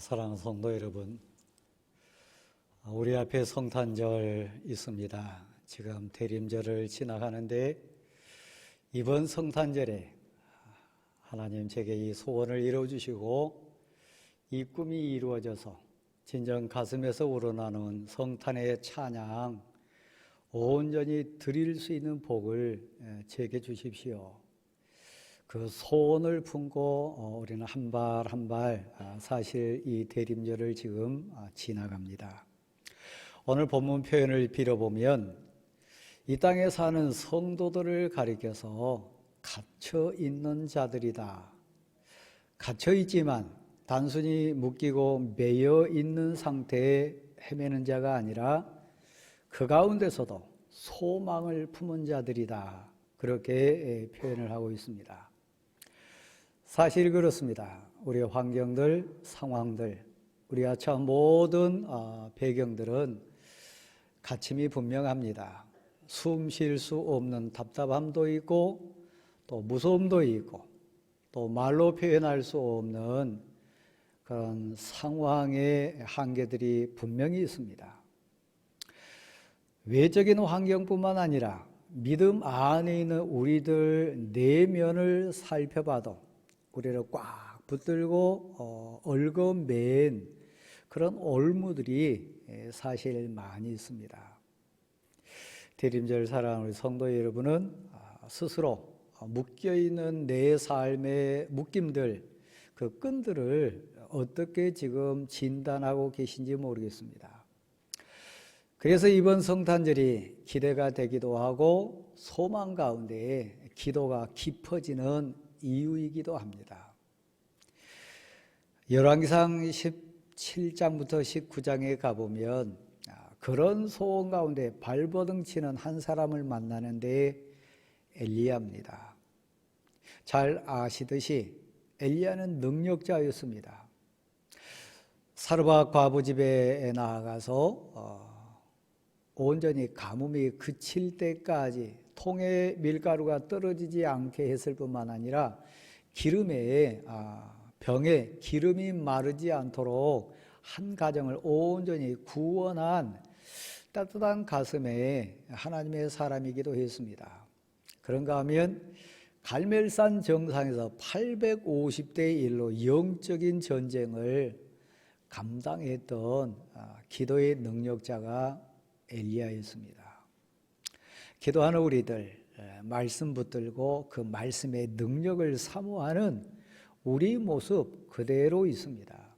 사랑하는 성도 여러분, 우리 앞에 성탄절 있습니다. 지금 대림절을 지나가는데 이번 성탄절에 하나님 제게 이 소원을 이루어주시고 이 꿈이 이루어져서 진정 가슴에서 우러나는 성탄의 찬양 온전히 드릴 수 있는 복을 제게 주십시오. 그 소원을 품고 우리는 한 발 한 발 사실 이 대림절을 지금 지나갑니다. 오늘 본문 표현을 빌어보면 이 땅에 사는 성도들을 가리켜서 갇혀 있는 자들이다. 갇혀 있지만 단순히 묶이고 매여 있는 상태에 헤매는 자가 아니라 그 가운데서도 소망을 품은 자들이다. 그렇게 표현을 하고 있습니다. 사실 그렇습니다. 우리의 환경들, 상황들, 우리가 처한 모든 배경들은 갇힘이 분명합니다. 숨 쉴 수 없는 답답함도 있고 또 무서움도 있고 또 말로 표현할 수 없는 그런 상황의 한계들이 분명히 있습니다. 외적인 환경뿐만 아니라 믿음 안에 있는 우리들 내면을 살펴봐도 우리를 꽉 붙들고 얽어맨 그런 올무들이 사실 많이 있습니다. 대림절 사랑하는 우리 성도 여러분은 스스로 묶여있는 내 삶의 묶임들, 그 끈들을 어떻게 지금 진단하고 계신지 모르겠습니다. 그래서 이번 성탄절이 기대가 되기도 하고 소망 가운데 기도가 깊어지는 이유이기도 합니다. 열왕기상 17장부터 19장에 가보면 그런 소원 가운데 발버둥 치는 한 사람을 만나는데 엘리야입니다. 잘 아시듯이 엘리야는 능력자였습니다. 사르밧 과부 집에 나아가서 온전히 가뭄이 그칠 때까지 통에 밀가루가 떨어지지 않게 했을 뿐만 아니라 병에 기름이 마르지 않도록 한 가정을 온전히 구원한 따뜻한 가슴에 하나님의 사람이기도 했습니다. 그런가 하면 갈멜산 정상에서 850대 1로 영적인 전쟁을 감당했던 기도의 능력자가 엘리야였습니다. 기도하는 우리들 말씀 붙들고 그 말씀의 능력을 사모하는 우리 모습 그대로 있습니다.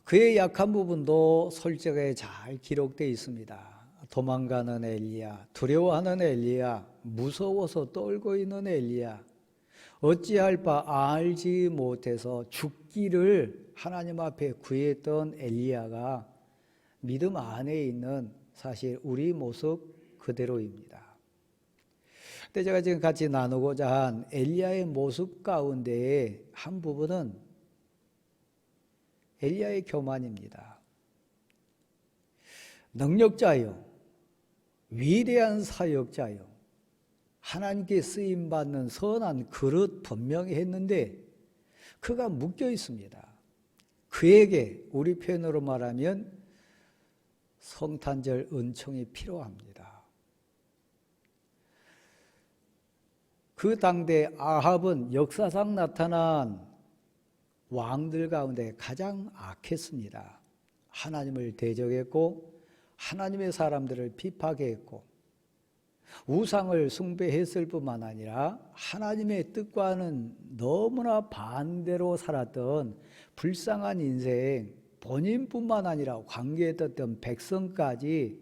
그의 약한 부분도 솔직하게 잘 기록되어 있습니다. 도망가는 엘리야, 두려워하는 엘리야, 무서워서 떨고 있는 엘리야, 어찌할 바 알지 못해서 죽기를 하나님 앞에 구했던 엘리야가 믿음 안에 있는 사실 우리 모습 그대로입니다. 근데 제가 지금 같이 나누고자 한 엘리야의 모습 가운데 한 부분은 엘리야의 교만입니다. 능력자요, 위대한 사역자요, 하나님께 쓰임받는 선한 그릇 분명히 했는데 그가 묶여 있습니다. 그에게 우리 표현으로 말하면 성탄절 은총이 필요합니다. 그 당대 아합은 역사상 나타난 왕들 가운데 가장 악했습니다. 하나님을 대적했고 하나님의 사람들을 비판했고 우상을 숭배했을 뿐만 아니라 하나님의 뜻과는 너무나 반대로 살았던 불쌍한 인생, 본인뿐만 아니라 관계에 떴던 백성까지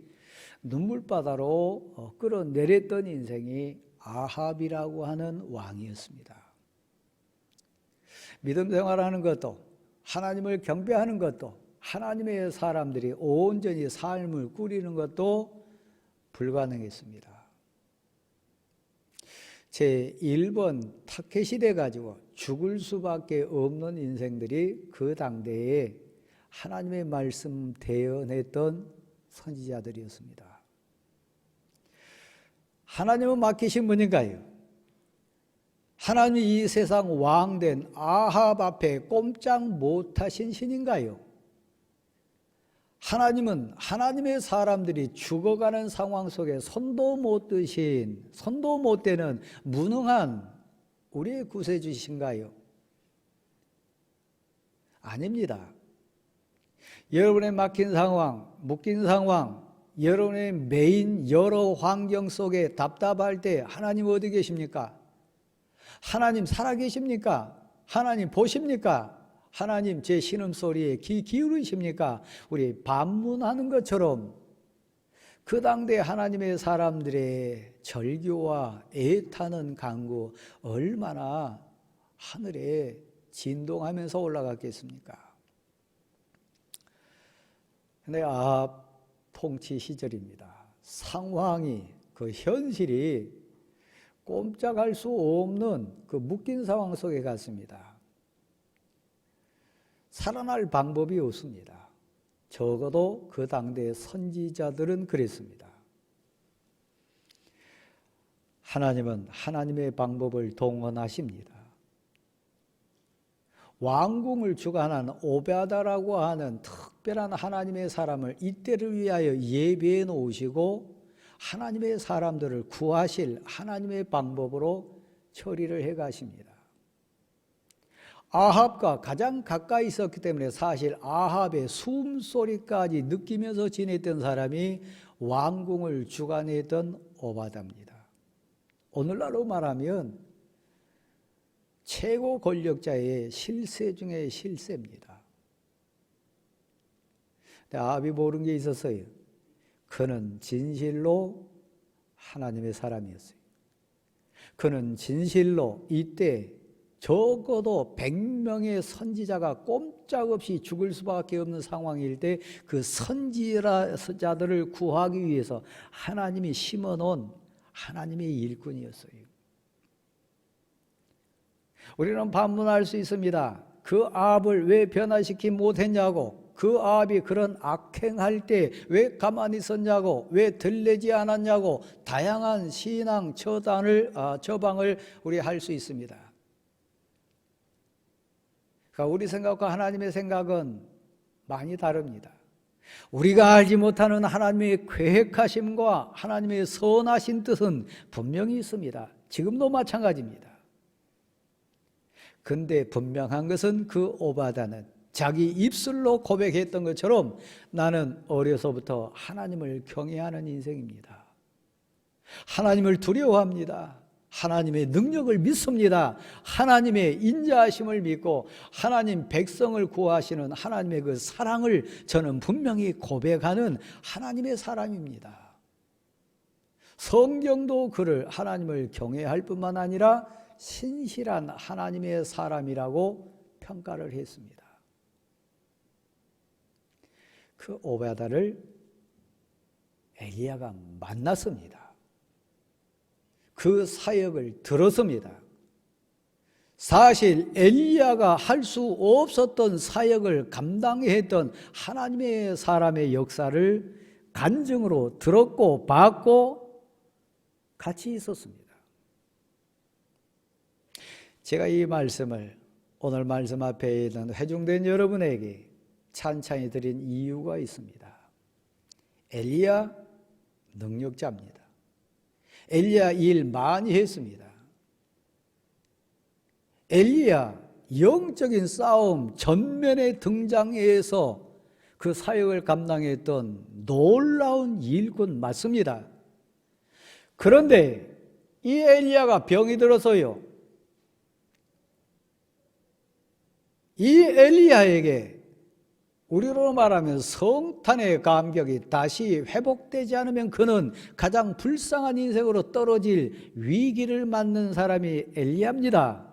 눈물바다로 끌어내렸던 인생이 아합이라고 하는 왕이었습니다. 믿음 생활하는 것도 하나님을 경배하는 것도 하나님의 사람들이 온전히 삶을 꾸리는 것도 불가능했습니다. 제1번 타켓이 가지고 죽을 수밖에 없는 인생들이 그 당대에 하나님의 말씀 대언했던 선지자들이었습니다. 하나님은 맡기신 분인가요? 하나님이 이 세상 왕된 아합 앞에 꼼짝 못하신 신인가요? 하나님은 하나님의 사람들이 죽어가는 상황 속에 손도 못 대는 무능한 우리의 구세주신가요? 아닙니다. 여러분의 막힌 상황, 묶인 상황, 여러분의 매인 여러 환경 속에 답답할 때 하나님 어디 계십니까? 하나님 살아계십니까? 하나님 보십니까? 하나님 제 신음소리에 귀 기울이십니까? 우리 반문하는 것처럼 그 당대 하나님의 사람들의 절규와 애타는 간구 얼마나 하늘에 진동하면서 올라갔겠습니까? 근데 아합 통치 시절입니다. 상황이, 그 현실이 꼼짝할 수 없는 그 묶인 상황 속에 갔습니다. 살아날 방법이 없습니다. 적어도 그 당대의 선지자들은 그랬습니다. 하나님은 하나님의 방법을 동원하십니다. 왕궁을 주관하는 오베아다라고 하는 특별한 하나님의 사람을 이때를 위하여 예비해 놓으시고 하나님의 사람들을 구하실 하나님의 방법으로 처리를 해 가십니다. 아합과 가장 가까이 있었기 때문에 사실 아합의 숨소리까지 느끼면서 지냈던 사람이 왕궁을 주관했던 오바다입니다. 오늘날로 말하면 최고 권력자의 실세 중에 실세입니다. 아합이 모르는 게 있었어요. 그는 진실로 하나님의 사람이었어요. 그는 진실로 이때 적어도 100명의 선지자가 꼼짝없이 죽을 수밖에 없는 상황일 때 그 선지자들을 구하기 위해서 하나님이 심어놓은 하나님의 일꾼이었어요. 우리는 반문할 수 있습니다. 그 아합을 왜 변화시키지 못했냐고, 그 아합이 그런 악행할 때 왜 가만히 있었냐고, 왜 들리지 않았냐고 다양한 신앙 처방을 우리 할 수 있습니다. 그러니까 우리 생각과 하나님의 생각은 많이 다릅니다. 우리가 알지 못하는 하나님의 계획하심과 하나님의 선하신 뜻은 분명히 있습니다. 지금도 마찬가지입니다. 근데 분명한 것은 그 오바다는 자기 입술로 고백했던 것처럼 나는 어려서부터 하나님을 경외하는 인생입니다. 하나님을 두려워합니다. 하나님의 능력을 믿습니다. 하나님의 인자하심을 믿고 하나님 백성을 구하시는 하나님의 그 사랑을 저는 분명히 고백하는 하나님의 사람입니다. 성경도 그를 하나님을 경외할 뿐만 아니라 신실한 하나님의 사람이라고 평가를 했습니다. 그 오베다를 엘리야가 만났습니다. 그 사역을 들었습니다. 사실 엘리야가 할 수 없었던 사역을 감당했던 하나님의 사람의 역사를 간증으로 들었고 봤고 같이 있었습니다. 제가 이 말씀을 오늘 말씀 앞에 있는 회중된 여러분에게 찬찬히 드린 이유가 있습니다. 엘리야 능력자입니다. 엘리야 일 많이 했습니다. 엘리야 영적인 싸움 전면에 등장해서 그 사역을 감당했던 놀라운 일꾼 맞습니다. 그런데 이 엘리야가 병이 들어서요, 이 엘리야에게 우리로 말하면 성탄의 감격이 다시 회복되지 않으면 그는 가장 불쌍한 인생으로 떨어질 위기를 맞는 사람이 엘리야입니다.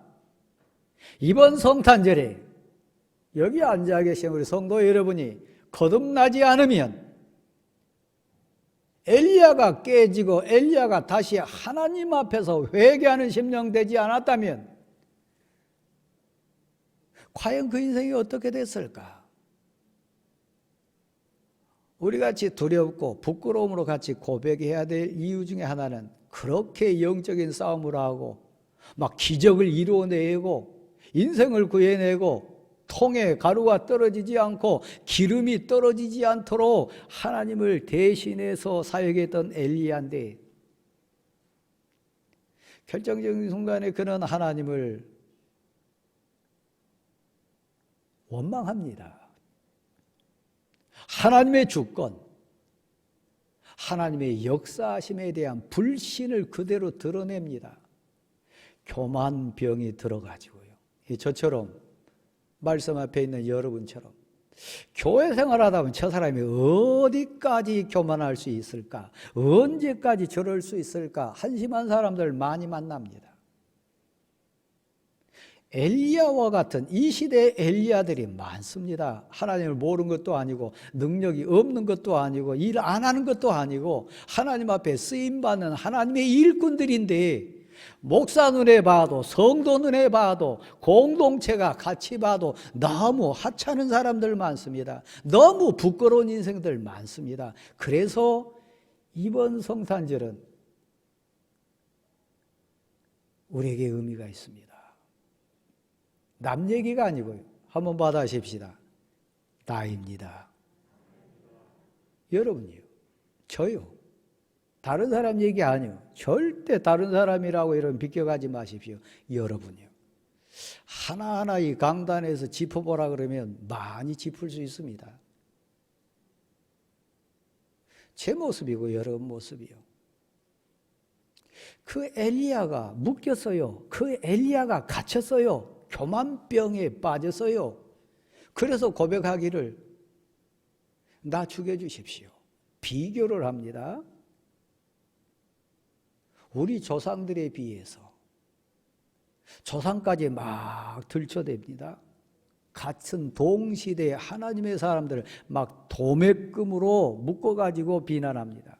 이번 성탄절에 여기 앉아 계신 우리 성도 여러분이 거듭나지 않으면, 엘리야가 깨지고 엘리야가 다시 하나님 앞에서 회개하는 심령 되지 않았다면 과연 그 인생이 어떻게 됐을까? 우리 같이 두렵고 부끄러움으로 같이 고백해야 될 이유 중에 하나는 그렇게 영적인 싸움을 하고 막 기적을 이루어내고 인생을 구해내고 통에 가루가 떨어지지 않고 기름이 떨어지지 않도록 하나님을 대신해서 사역했던 엘리야인데 결정적인 순간에 그는 하나님을 원망합니다. 하나님의 주권, 하나님의 역사하심에 대한 불신을 그대로 드러냅니다. 교만병이 들어가지고요. 저처럼 말씀 앞에 있는 여러분처럼 교회 생활하다 보면 저 사람이 어디까지 교만할 수 있을까? 언제까지 저럴 수 있을까? 한심한 사람들 많이 만납니다. 엘리야와 같은 이 시대의 엘리야들이 많습니다. 하나님을 모르는 것도 아니고 능력이 없는 것도 아니고 일 안 하는 것도 아니고 하나님 앞에 쓰임받는 하나님의 일꾼들인데 목사 눈에 봐도 성도 눈에 봐도 공동체가 같이 봐도 너무 하찮은 사람들 많습니다. 너무 부끄러운 인생들 많습니다. 그래서 이번 성탄절은 우리에게 의미가 있습니다. 남 얘기가 아니고요. 한번 받아십시다. 나입니다. 여러분이요. 저요. 다른 사람 얘기 아니요. 절대 다른 사람이라고 이런 비껴가지 마십시오. 여러분이요. 하나하나 이 강단에서 짚어보라 그러면 많이 짚을 수 있습니다. 제 모습이고 여러분 모습이요. 그 엘리야가 묶였어요. 그 엘리야가 갇혔어요. 교만병에 빠졌어요. 그래서 고백하기를 나 죽여주십시오. 비교를 합니다. 우리 조상들에 비해서 조상까지 막 들춰댑니다. 같은 동시대에 하나님의 사람들을 막 도매금으로 묶어가지고 비난합니다.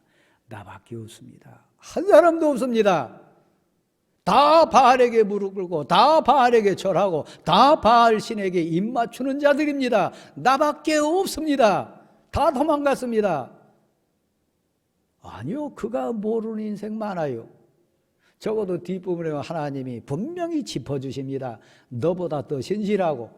나밖에 없습니다. 한 사람도 없습니다. 다 바알에게 무릎 꿇고 다 바알에게 절하고 다 바알 신에게 입 맞추는 자들입니다. 나밖에 없습니다. 다 도망갔습니다. 아니요, 그가 모르는 인생 많아요. 적어도 뒷부분에 하나님이 분명히 짚어주십니다. 너보다 더 신실하고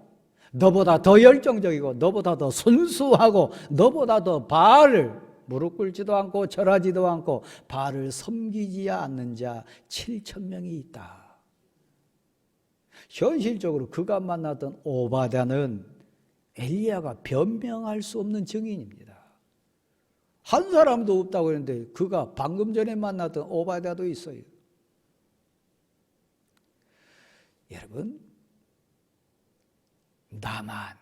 너보다 더 열정적이고 너보다 더 순수하고 너보다 더 바알을 무릎 꿇지도 않고 절하지도 않고 바알을 섬기지 않는 자 7,000명이 있다. 현실적으로 그가 만났던 오바댜는 엘리야가 변명할 수 없는 증인입니다. 한 사람도 없다고 했는데 그가 방금 전에 만났던 오바댜도 있어요. 여러분, 나만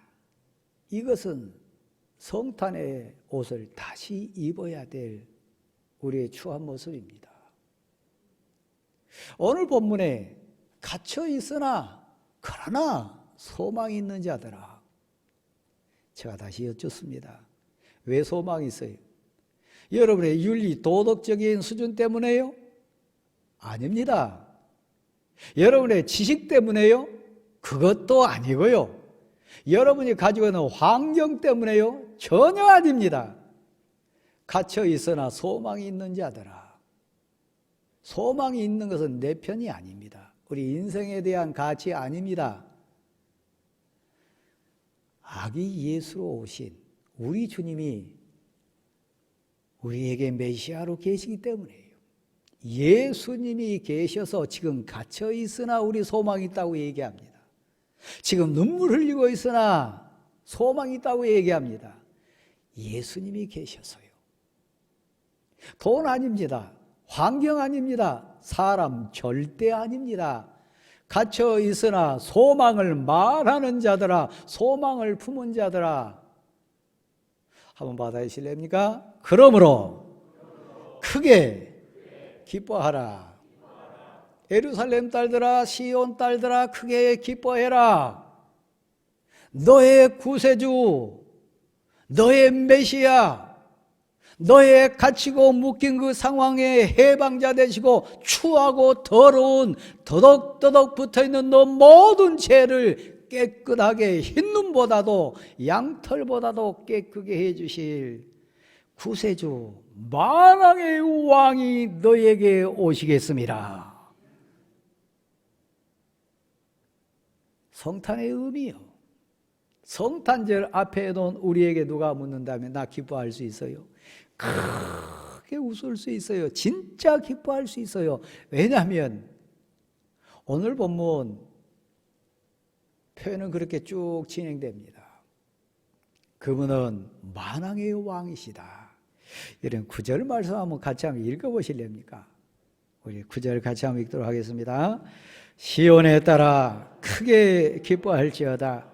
이것은 성탄의 옷을 다시 입어야 될 우리의 추한 모습입니다. 오늘 본문에 갇혀 있으나 그러나 소망이 있는 자들아. 제가 다시 여쭙습니다. 왜 소망이 있어요? 여러분의 윤리 도덕적인 수준 때문에요? 아닙니다. 여러분의 지식 때문에요? 그것도 아니고요. 여러분이 가지고 있는 환경 때문에요? 전혀 아닙니다. 갇혀 있으나 소망이 있는 자들아. 소망이 있는 것은 내 편이 아닙니다. 우리 인생에 대한 가치 아닙니다. 아기 예수로 오신 우리 주님이 우리에게 메시아로 계시기 때문에요. 예수님이 계셔서 지금 갇혀 있으나 우리 소망이 있다고 얘기합니다. 지금 눈물 흘리고 있으나 소망이 있다고 얘기합니다. 예수님이 계셔서요. 돈 아닙니다. 환경 아닙니다. 사람 절대 아닙니다. 갇혀 있으나 소망을 말하는 자들아, 소망을 품은 자들아. 한번 받아주실랍니까? 그러므로 크게 기뻐하라. 예루살렘 딸들아, 시온 딸들아, 크게 기뻐해라. 너의 구세주, 너의 메시아, 너의 갇히고 묶인 그 상황에 해방자 되시고 추하고 더러운 더덕더덕 붙어있는 너 모든 죄를 깨끗하게 흰눈보다도 양털보다도 깨끗하게 해주실 구세주 만왕의 왕이 너에게 오시겠습니다. 성탄의 의미요. 성탄절 앞에 놓은 우리에게 누가 묻는다면 나 기뻐할 수 있어요? 크게 웃을 수 있어요. 진짜 기뻐할 수 있어요. 왜냐하면 오늘 본문 표현은 그렇게 쭉 진행됩니다. 그분은 만왕의 왕이시다. 이런 구절 말씀 한번 같이 한번 읽어보실렵니까? 우리 구절 같이 한번 읽도록 하겠습니다. 시온에 따라 크게 기뻐할지어다.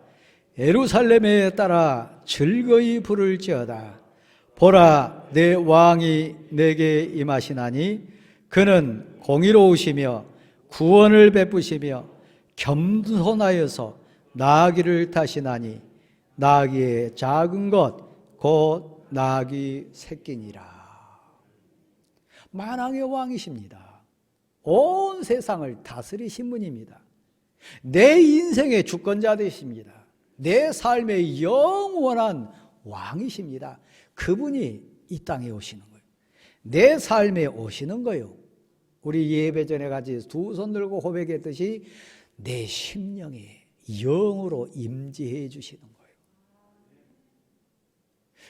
예루살렘에 따라 즐거이 부를지어다. 보라, 내 왕이 내게 임하시나니 그는 공의로우시며 구원을 베푸시며 겸손하여서 나귀를 타시나니 나귀의 작은 것 곧 나귀 새끼니라. 만왕의 왕이십니다. 온 세상을 다스리신 분입니다. 내 인생의 주권자 되십니다. 내 삶의 영원한 왕이십니다. 그분이 이 땅에 오시는 거예요. 내 삶에 오시는 거예요. 우리 예배 전에 같이 두 손 들고 고백했듯이 내 심령에 영으로 임재해 주시는 거예요.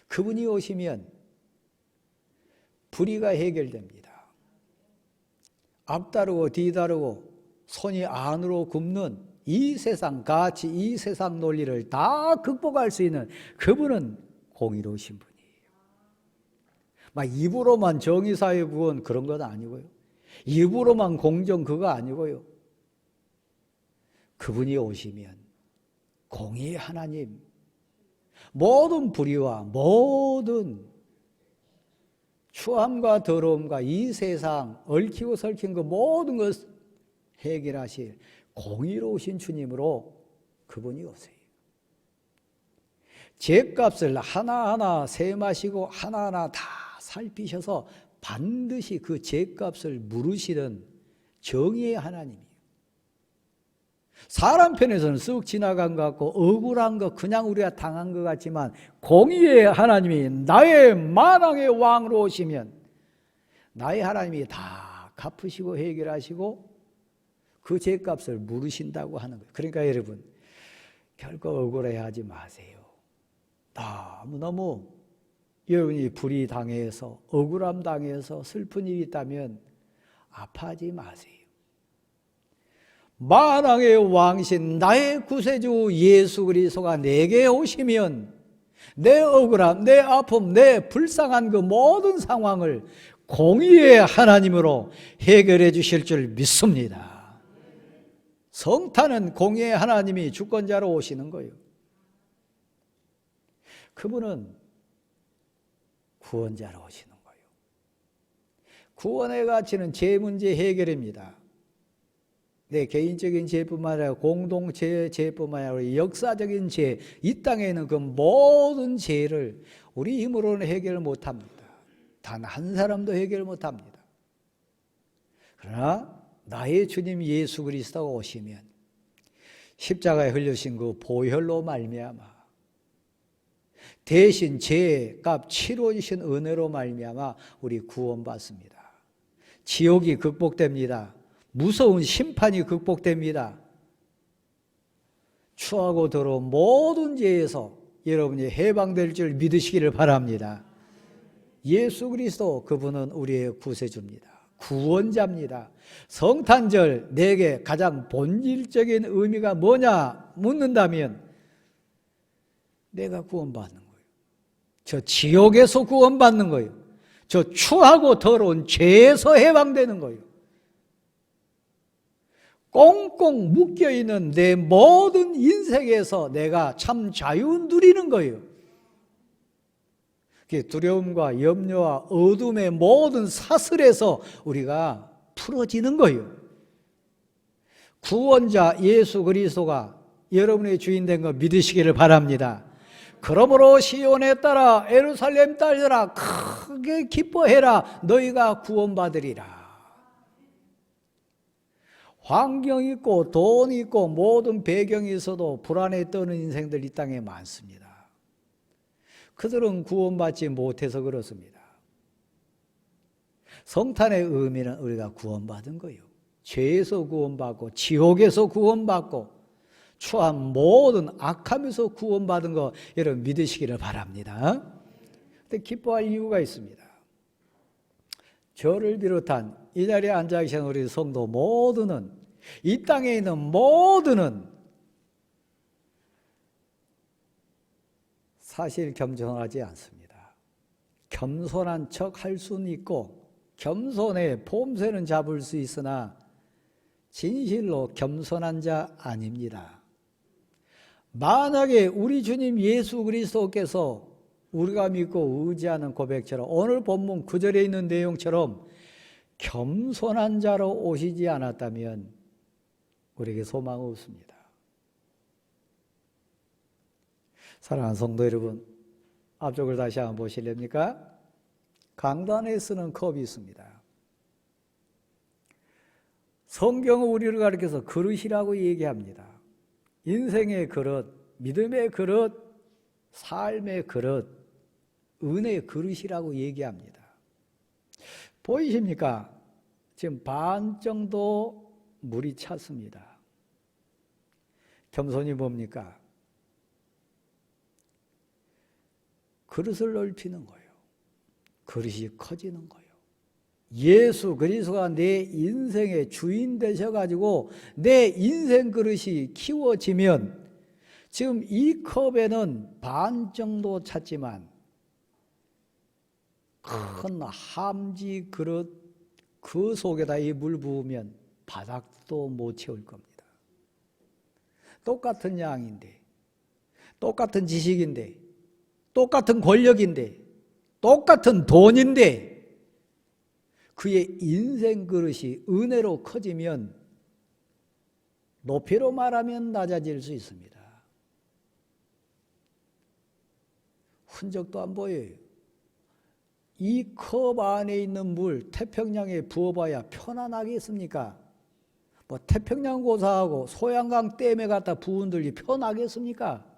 그분이 오시면 불의가 해결됩니다. 앞다르고 뒤다르고 손이 안으로 굽는 이 세상 가치, 이 세상 논리를 다 극복할 수 있는 그분은 공의로우신 분이에요. 막 입으로만 정의사회 구원 그런 건 아니고요. 입으로만 공정 그거 아니고요. 그분이 오시면 공의의 하나님, 모든 불의와 모든 추함과 더러움과 이 세상 얽히고 설킨 그 모든 것 해결하실 공의로우신 주님으로 그분이 오세요. 죄값을 하나하나 세마시고 하나하나 다 살피셔서 반드시 그 죄값을 물으시는 정의의 하나님이에요. 사람 편에서는 쓱 지나간 것 같고 억울한 것 그냥 우리가 당한 것 같지만 공의의 하나님이 나의 만왕의 왕으로 오시면 나의 하나님이 다 갚으시고 해결하시고 그 죄값을 물으신다고 하는 거예요. 그러니까 여러분 결코 억울해하지 마세요. 너무너무 여러분이 불의 당해서 억울함 당해서 슬픈 일이 있다면 아파하지 마세요. 만왕의 왕이신 나의 구세주 예수 그리스도가 내게 오시면 내 억울함, 내 아픔, 내 불쌍한 그 모든 상황을 공의의 하나님으로 해결해 주실 줄 믿습니다. 성탄은 공의의 하나님이 주권자로 오시는 거예요. 그분은 구원자로 오시는 거예요. 구원의 가치는 죄 문제 해결입니다. 내 개인적인 죄뿐만 아니라 공동체 죄뿐만 아니라 역사적인 죄, 이 땅에 있는 그 모든 죄를 우리 힘으로는 해결 못합니다. 단 한 사람도 해결 못합니다. 그러나 나의 주님 예수 그리스도가 오시면 십자가에 흘리신 그 보혈로 말미암아 대신 죄값 치러주신 은혜로 말미암아 우리 구원받습니다. 지옥이 극복됩니다. 무서운 심판이 극복됩니다. 추하고 더러운 모든 죄에서 여러분이 해방될 줄 믿으시기를 바랍니다. 예수 그리스도 그분은 우리의 구세주입니다. 구원자입니다. 성탄절 내게 가장 본질적인 의미가 뭐냐 묻는다면 내가 구원받는 거예요. 저 지옥에서 구원받는 거예요. 저 추하고 더러운 죄에서 해방되는 거예요. 꽁꽁 묶여있는 내 모든 인생에서 내가 참 자유 누리는 거예요. 두려움과 염려와 어둠의 모든 사슬에서 우리가 풀어지는 거예요. 구원자 예수 그리스도가 여러분의 주인 된 거 믿으시기를 바랍니다. 그러므로 시온에 따라 예루살렘 딸들아 크게 기뻐해라. 너희가 구원받으리라. 환경이 있고 돈이 있고 모든 배경이 있어도 불안에 떠는 인생들 이 땅에 많습니다. 그들은 구원받지 못해서 그렇습니다. 성탄의 의미는 우리가 구원받은 거예요. 죄에서 구원받고 지옥에서 구원받고 추한 모든 악함에서 구원받은 거 여러분 믿으시기를 바랍니다. 근데 기뻐할 이유가 있습니다. 저를 비롯한 이 자리에 앉아 계신 우리 성도 모두는, 이 땅에 있는 모두는 사실 겸손하지 않습니다. 겸손한 척 할 수는 있고 겸손에 폼새는 잡을 수 있으나 진실로 겸손한 자 아닙니다. 만약에 우리 주님 예수 그리스도께서 우리가 믿고 의지하는 고백처럼 오늘 본문 9절에 있는 내용처럼 겸손한 자로 오시지 않았다면 우리에게 소망 없습니다. 사랑하는 성도 여러분, 앞쪽을 다시 한번 보실랍니까? 강단에 쓰는 컵이 있습니다. 성경은 우리를 가리켜서 그릇이라고 얘기합니다. 인생의 그릇, 믿음의 그릇, 삶의 그릇, 은혜의 그릇이라고 얘기합니다. 보이십니까? 지금 반 정도 물이 찼습니다. 겸손이 뭡니까? 그릇을 넓히는 거예요. 그릇이 커지는 거예요. 예수 그리스도가 내 인생의 주인 되셔가지고 내 인생 그릇이 키워지면 지금 이 컵에는 반 정도 찼지만 큰 함지 그릇 그 속에다 이 물 부으면 바닥도 못 채울 겁니다. 똑같은 양인데, 똑같은 지식인데, 똑같은 권력인데, 똑같은 돈인데 그의 인생 그릇이 은혜로 커지면 높이로 말하면 낮아질 수 있습니다. 흔적도 안 보여요. 이 컵 안에 있는 물 태평양에 부어봐야 편안하겠습니까? 뭐 태평양 고사하고 소양강 댐에 갖다 부은들이 편하겠습니까?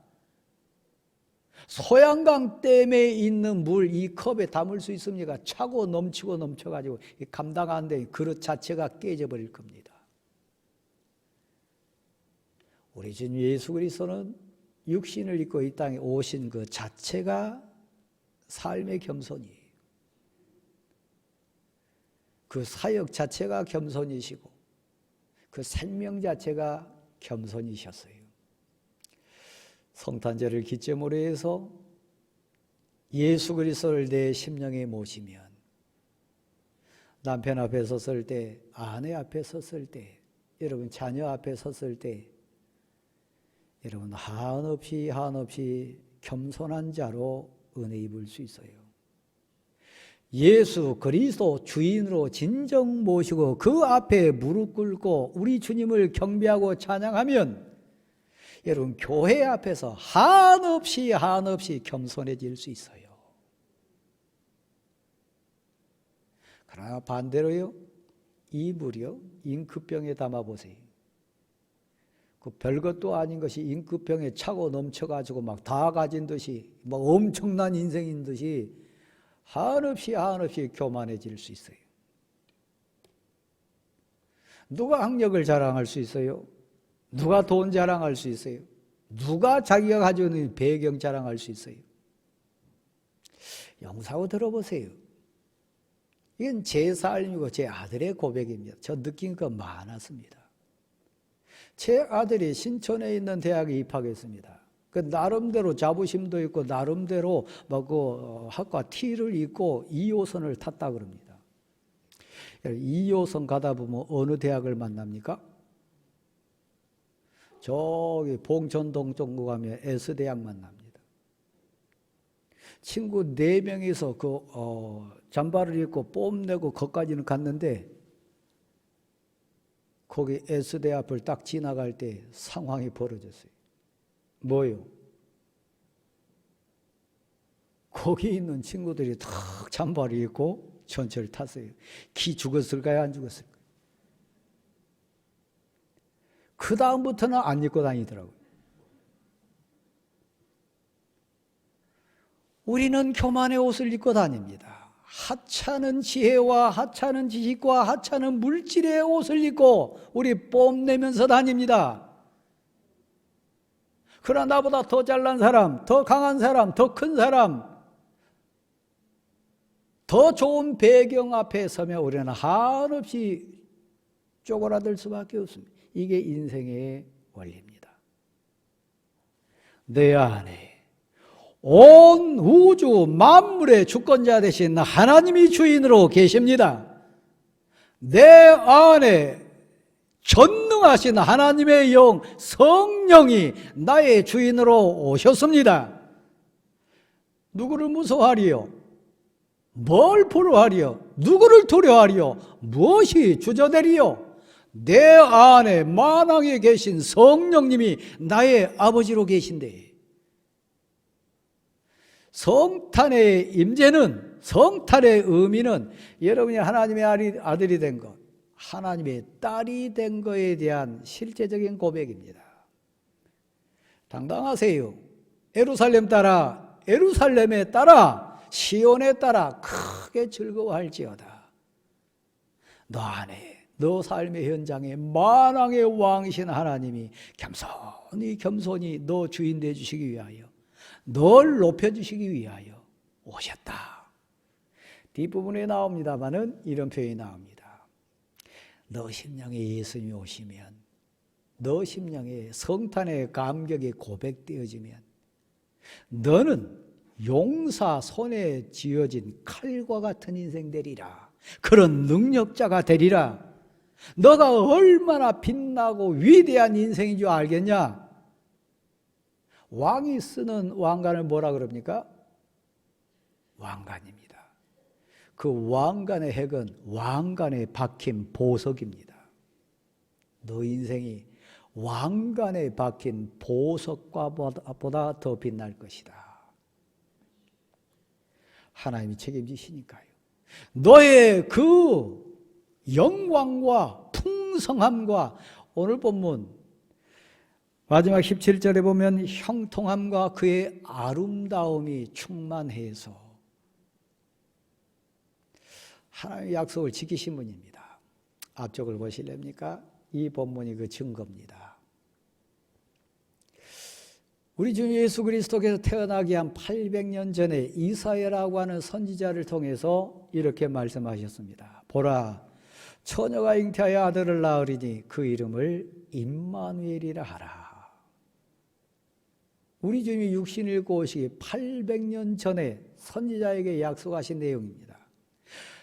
소양강 댐에 있는 물 이 컵에 담을 수 있습니까? 차고 넘치고 넘쳐가지고 감당 안 돼. 그릇 자체가 깨져버릴 겁니다. 우리 주님 예수 그리스도는 육신을 입고 이 땅에 오신 그 자체가 삶의 겸손이에요. 그 사역 자체가 겸손이시고 그 생명 자체가 겸손이셨어요. 성탄절을 기점으로 해서 예수 그리스도를 내 심령에 모시면 남편 앞에 섰을 때, 아내 앞에 섰을 때, 여러분 자녀 앞에 섰을 때 여러분 한없이 겸손한 자로 은혜 입을 수 있어요. 예수 그리스도 주인으로 진정 모시고 그 앞에 무릎 꿇고 우리 주님을 경배하고 찬양하면 여러분 교회 앞에서 한없이 겸손해질 수 있어요. 그러나 반대로요, 이 물이요 잉크병에 담아보세요. 그 별것도 아닌 것이 잉크병에 차고 넘쳐가지고 막 다 가진 듯이 막 엄청난 인생인 듯이 한없이 교만해질 수 있어요. 누가 학력을 자랑할 수 있어요? 누가 돈 자랑할 수 있어요? 누가 자기가 가지고 있는 배경 자랑할 수 있어요? 영사고 들어보세요. 이건 제 삶이고 제 아들의 고백입니다. 저 느낀 거 많았습니다. 제 아들이 신촌에 있는 대학에 입학했습니다. 그 나름대로 자부심도 있고 나름대로 그 학과 T를 입고 2호선을 탔다 그럽니다. 2호선 가다 보면 어느 대학을 만납니까? 저기 봉천동 쪽으로 가면 S대학 만납니다. 친구 4명이서 잠바를 입고 뽐내고 거기까지는 갔는데 거기 S대 앞을 딱 지나갈 때 상황이 벌어졌어요. 뭐요? 거기 있는 친구들이 탁 잠바를 입고 전철을 탔어요. 기 죽었을까요? 안 죽었을까요? 그 다음부터는 안 입고 다니더라고요. 우리는 교만의 옷을 입고 다닙니다. 하찮은 지혜와 하찮은 지식과 하찮은 물질의 옷을 입고 우리 뽐내면서 다닙니다. 그러나 나보다 더 잘난 사람, 더 강한 사람, 더 큰 사람, 더 좋은 배경 앞에 서면 우리는 한없이 쪼그라들 수밖에 없습니다. 이게 인생의 원리입니다. 내 안에 온 우주 만물의 주권자 되신 하나님이 주인으로 계십니다. 내 안에 전능하신 하나님의 영 성령이 나의 주인으로 오셨습니다. 누구를 무서워하리요? 뭘 부러워하리요? 누구를 두려워하리요? 무엇이 주저되리요? 내 안에 만왕에 계신 성령님이 나의 아버지로 계신데, 성탄의 임재는, 성탄의 의미는 여러분이 하나님의 아들이 된 것, 하나님의 딸이 된 것에 대한 실제적인 고백입니다. 당당하세요. 예루살렘 따라, 예루살렘에 따라, 시온에 따라 크게 즐거워할지어다. 너 안에, 너 삶의 현장에 만왕의 왕이신 하나님이 겸손히 너 주인 되어주시기 위하여, 널 높여주시기 위하여 오셨다. 뒷부분에 나옵니다마는 이런 표현이 나옵니다. 너 심령에 예수님이 오시면, 너 심령에 성탄의 감격이 고백되어지면 너는 용사 손에 쥐어진 칼과 같은 인생 되리라. 그런 능력자가 되리라. 너가 얼마나 빛나고 위대한 인생인 줄 알겠냐? 왕이 쓰는 왕관을 뭐라 그럽니까? 왕관입니다. 그 왕관의 핵은 왕관에 박힌 보석입니다. 너 인생이 왕관에 박힌 보석과보다 더 빛날 것이다. 하나님이 책임지시니까요. 너의 그 영광과 풍성함과, 오늘 본문 마지막 17절에 보면 형통함과 그의 아름다움이 충만해서 하나님의 약속을 지키신 분입니다. 앞쪽을 보실랍니까? 이 본문이 그 증거입니다. 우리 주 예수 그리스도께서 태어나기 한 800년 전에 이사야라고 하는 선지자를 통해서 이렇게 말씀하셨습니다. 보라, 처녀가 잉태하여 아들을 낳으리니 그 이름을 임마누엘이라 하라. 우리 주님이 육신을 입고 오시기 800년 전에 선지자에게 약속하신 내용입니다.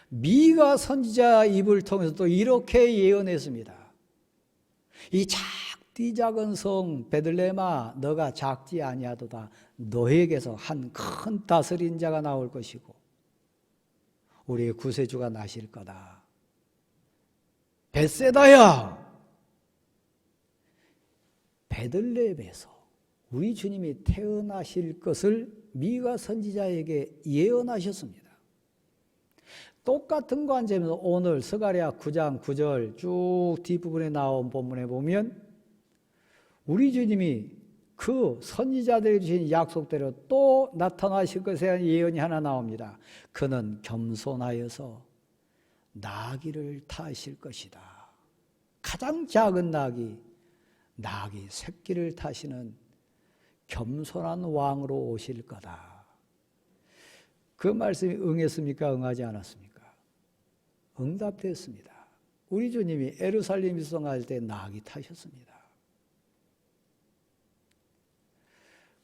미가 선지자 입을 통해서 또 이렇게 예언했습니다. 이 작디 작은 성 베들레헴아, 너가 작지 아니하도다. 너에게서 한 큰 다스린 자가 나올 것이고 우리의 구세주가 나실 거다. 벳세다야, 베들레헴에서 우리 주님이 태어나실 것을 미가 선지자에게 예언하셨습니다. 똑같은 관점에서 오늘 스가랴 9장 9절 쭉 뒷부분에 나온 본문에 보면 우리 주님이 그 선지자들이 주신 약속대로 또 나타나실 것에 대한 예언이 하나 나옵니다. 그는 겸손하여서 나귀를 타실 것이다. 가장 작은 나귀 새끼를 타시는 겸손한 왕으로 오실 거다. 그 말씀이 응했습니까? 응하지 않았습니까? 응답됐습니다. 우리 주님이 예루살렘 입성할 때 나귀 타셨습니다.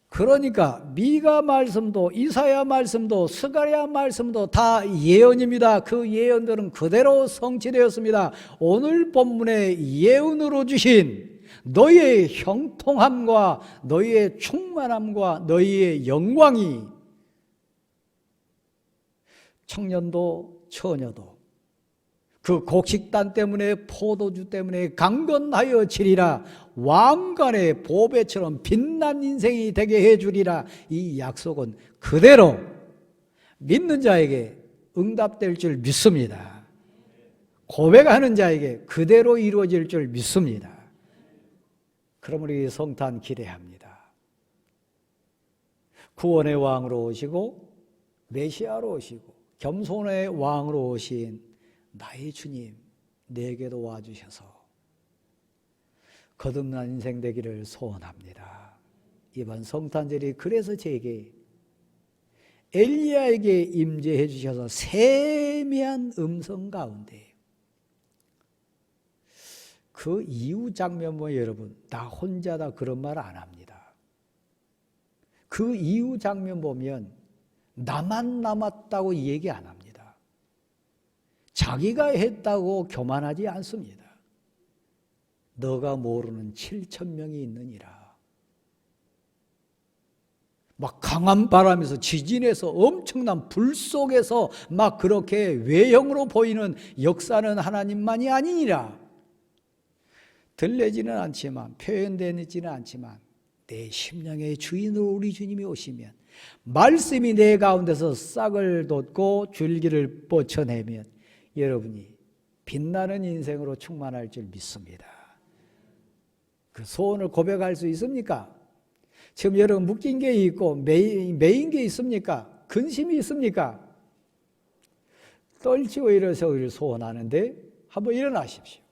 그러니까 미가 말씀도 이사야 말씀도 스가랴 말씀도 다 예언입니다. 그 예언들은 그대로 성취되었습니다. 오늘 본문의 예언으로 주신 너희의 형통함과 너희의 충만함과 너희의 영광이 청년도 처녀도 그 곡식단 때문에 포도주 때문에 강건하여 지리라. 왕관의 보배처럼 빛난 인생이 되게 해주리라. 이 약속은 그대로 믿는 자에게 응답될 줄 믿습니다. 고백하는 자에게 그대로 이루어질 줄 믿습니다. 그럼 우리 성탄 기대합니다. 구원의 왕으로 오시고 메시아로 오시고 겸손의 왕으로 오신 나의 주님, 내게도 와주셔서 거듭난 인생 되기를 소원합니다. 이번 성탄절이 그래서 제게 엘리야에게 임재해 주셔서 세미한 음성 가운데 그 이후 장면 보면 여러분 나 혼자다 그런 말 안 합니다. 그 이후 장면 보면 나만 남았다고 얘기 안 합니다. 자기가 했다고 교만하지 않습니다. 너가 모르는 7,000명이 있느니라. 막 강한 바람에서 지진에서 엄청난 불 속에서 막 그렇게 외형으로 보이는 역사는 하나님만이 아니니라. 들리지는 않지만 표현되지는 않지만 내 심령의 주인으로 우리 주님이 오시면 말씀이 내 가운데서 싹을 돋고 줄기를 뻗쳐내면 여러분이 빛나는 인생으로 충만할 줄 믿습니다. 그 소원을 고백할 수 있습니까? 지금 여러분 묶인 게 있고 매인 게 있습니까? 근심이 있습니까? 떨치고 일어서 소원하는데 한번 일어나십시오.